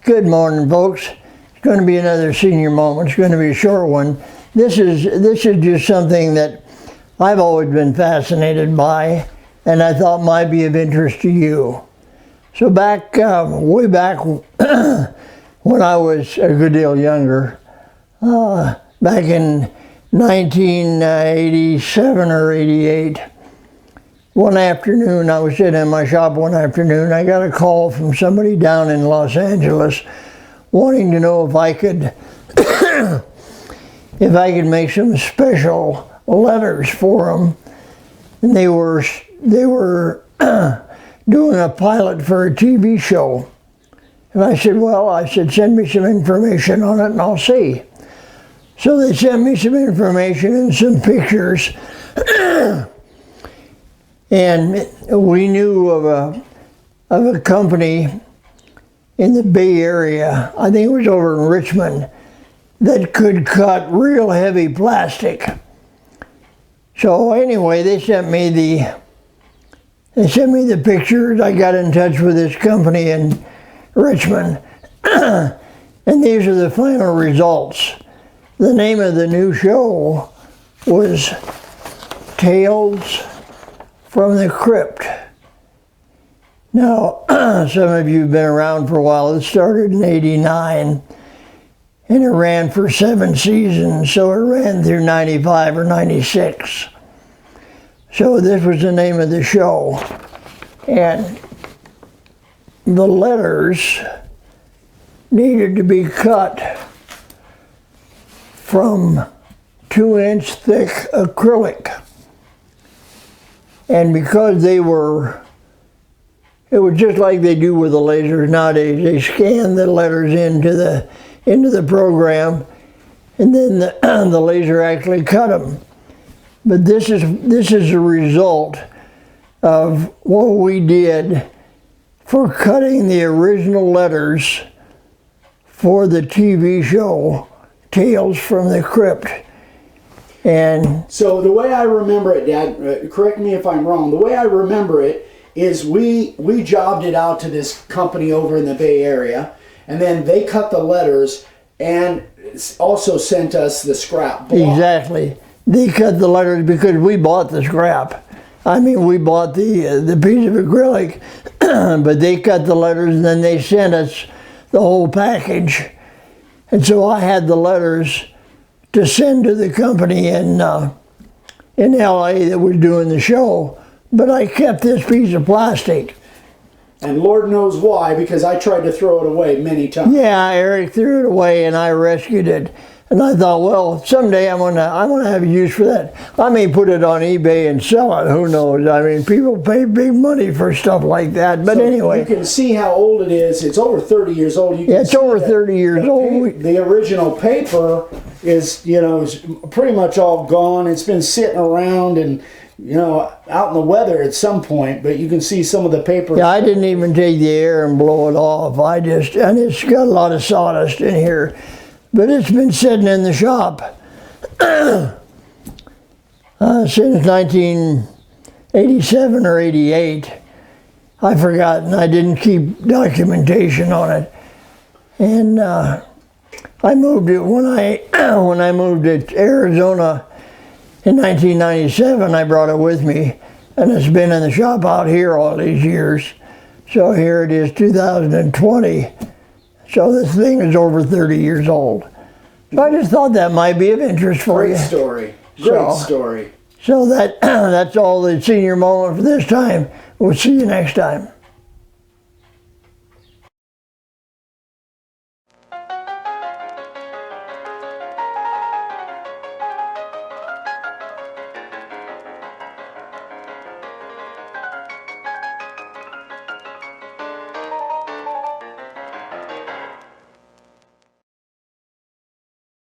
Good morning, folks. It's going to be another senior moment. It's going to be a short one. This is just something that I've always been fascinated by, and I thought might be of interest to you. So way back when I was a good deal younger, back in 1987 or 88, one afternoon, I was sitting in my shop one afternoon, I got a call from somebody down in Los Angeles wanting to know if I could if I could make some special letters for them. And they were doing a pilot for a TV show. And I said, send me some information on it and I'll see. So they sent me some information and some pictures. And we knew of a company in the Bay Area, I think it was over in Richmond, that could cut real heavy plastic. So anyway, they sent me the pictures. I got in touch with this company in Richmond, and these are the final results. The name of the new show was Tales from the Crypt. Now, some of you have been around for a while. It started in '89, and it ran for 7 seasons, so it ran through 95 or 96. So this was the name of the show. And the letters needed to be cut from 2-inch thick acrylic. And because it was just like they do with the lasers nowadays. They scan the letters into the program, and then the laser actually cut them. But this is a result of what we did for cutting the original letters for the TV show Tales from the Crypt. And so the way I remember it, Dad, correct me if I'm wrong, the way I remember it is we jobbed it out to this company over in the Bay Area, and then they cut the letters and also sent us the scrap block. Exactly. They cut the letters because we bought the scrap. I mean, we bought the piece of acrylic, but they cut the letters and then they sent us the whole package. And so I had the letters to send to the company in LA that was doing the show, but I kept this piece of plastic. And Lord knows why, because I tried to throw it away many times. Yeah, Eric threw it away and I rescued it. And I thought, well, someday I'm gonna have use for that. I may put it on eBay and sell it, who knows? I mean, people pay big money for stuff like that, but so anyway. You can see how old it is. It's over 30 years old. You can it's over 30 years old. The original paper is, is pretty much all gone. It's been sitting around and, out in the weather at some point, but you can see some of the paper. Yeah, I didn't even take the air and blow it off. And it's got a lot of sawdust in here. But it's been sitting in the shop since 1987 or 88. I've forgotten. I didn't keep documentation on it. And I moved it when I moved to Arizona in 1997. I brought it with me, and it's been in the shop out here all these years. So here it is, 2020. So this thing is over 30 years old. So I just thought that might be of interest for you. Great story. Great story. So that's all the senior moment for this time. We'll see you next time.